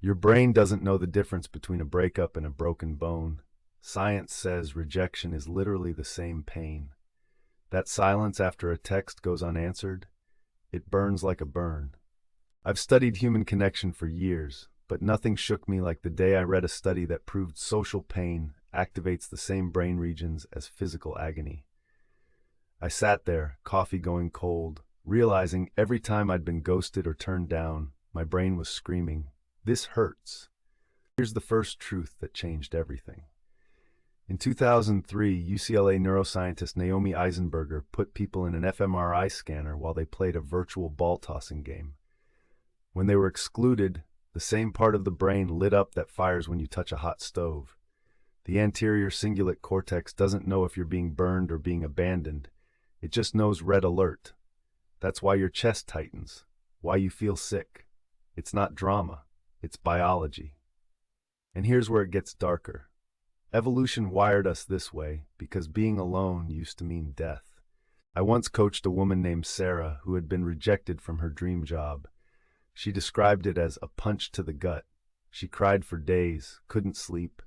Your brain doesn't know the difference between a breakup and a broken bone. Science says rejection is literally the same pain. That silence after a text goes unanswered, it burns like a burn. I've studied human connection for years, but nothing shook me like the day I read a study that proved social pain activates the same brain regions as physical agony. I sat there, coffee going cold, realizing every time I'd been ghosted or turned down, my brain was screaming, "This hurts." Here's the first truth that changed everything. In 2003, UCLA neuroscientist Naomi Eisenberger put people in an fMRI scanner while they played a virtual ball-tossing game. When they were excluded, the same part of the brain lit up that fires when you touch a hot stove. The anterior cingulate cortex doesn't know if you're being burned or being abandoned. It just knows red alert. That's why your chest tightens, why you feel sick. It's not drama, it's biology. And here's where it gets darker. Evolution wired us this way because being alone used to mean death. I once coached a woman named Sarah who had been rejected from her dream job. She described it as a punch to the gut. She cried for days, couldn't sleep.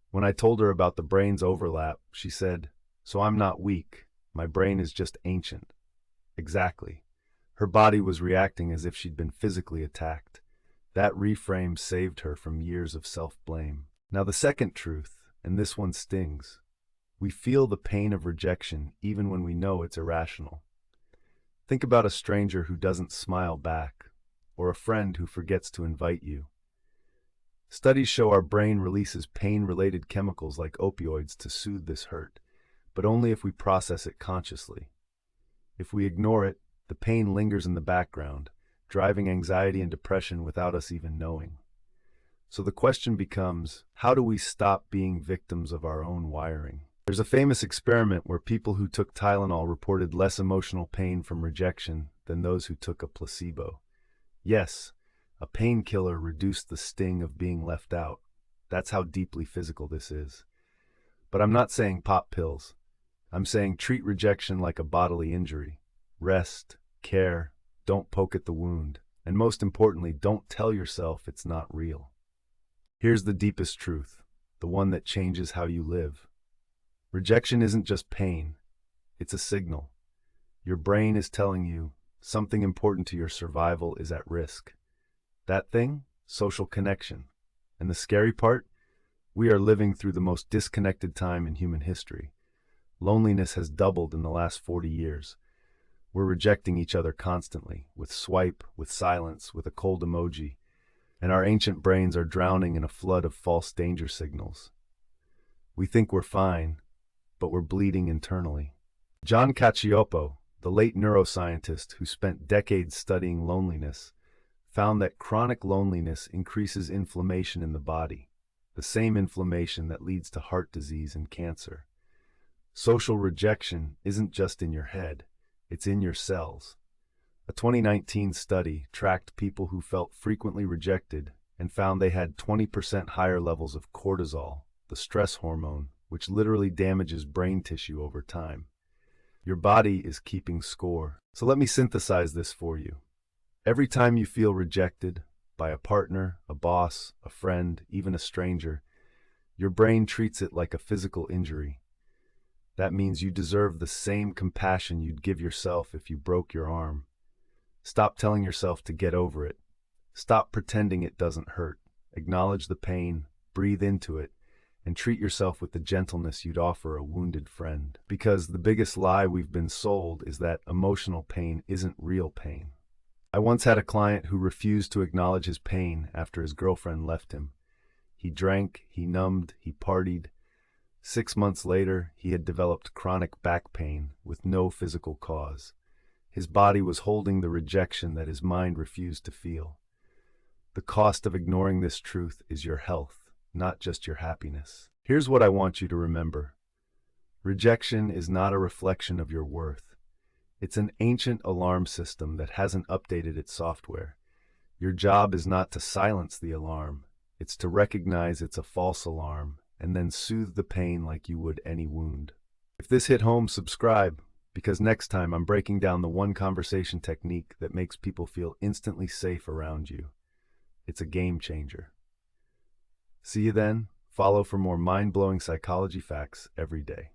When I told her about the brain's overlap, she said, "So I'm not weak. My brain is just ancient." Exactly. Her body was reacting as if she'd been physically attacked. That reframe saved her from years of self-blame. Now the second truth, and this one stings. We feel the pain of rejection even when we know it's irrational. Think about a stranger who doesn't smile back, or a friend who forgets to invite you. Studies show our brain releases pain-related chemicals like opioids to soothe this hurt, but only if we process it consciously. If we ignore it, the pain lingers in the background, driving anxiety and depression without us even knowing. So the question becomes, how do we stop being victims of our own wiring? There's a famous experiment where people who took Tylenol reported less emotional pain from rejection than those who took a placebo. Yes, a painkiller reduced the sting of being left out. That's how deeply physical this is. But I'm not saying pop pills. I'm saying treat rejection like a bodily injury. Rest, care, don't poke at the wound, and most importantly, don't tell yourself it's not real. Here's the deepest truth, the one that changes how you live. Rejection isn't just pain, it's a signal. Your brain is telling you something important to your survival is at risk. That thing? Social connection. And the scary part? We are living through the most disconnected time in human history. Loneliness has doubled in the last 40 years. We're rejecting each other constantly, with swipe, with silence, with a cold emoji, and our ancient brains are drowning in a flood of false danger signals. We think we're fine, but we're bleeding internally. John Cacioppo, the late neuroscientist who spent decades studying loneliness, found that chronic loneliness increases inflammation in the body, the same inflammation that leads to heart disease and cancer. Social rejection isn't just in your head, it's in your cells. A 2019 study tracked people who felt frequently rejected and found they had 20% higher levels of cortisol, the stress hormone, which literally damages brain tissue over time. Your body is keeping score. So let me synthesize this for you. Every time you feel rejected by a partner, a boss, a friend, even a stranger, your brain treats it like a physical injury. That means you deserve the same compassion you'd give yourself if you broke your arm. Stop telling yourself to get over it. Stop pretending it doesn't hurt. Acknowledge the pain, breathe into it, and treat yourself with the gentleness you'd offer a wounded friend. Because the biggest lie we've been sold is that emotional pain isn't real pain. I once had a client who refused to acknowledge his pain after his girlfriend left him. He drank, he numbed, he partied. 6 months later, he had developed chronic back pain with no physical cause. His body was holding the rejection that his mind refused to feel. The cost of ignoring this truth is your health, not just your happiness. Here's what I want you to remember. Rejection is not a reflection of your worth. It's an ancient alarm system that hasn't updated its software. Your job is not to silence the alarm. It's to recognize it's a false alarm and then soothe the pain like you would any wound. If this hit home, subscribe, because next time I'm breaking down the one conversation technique that makes people feel instantly safe around you. It's a game changer. See you then. Follow for more mind-blowing psychology facts every day.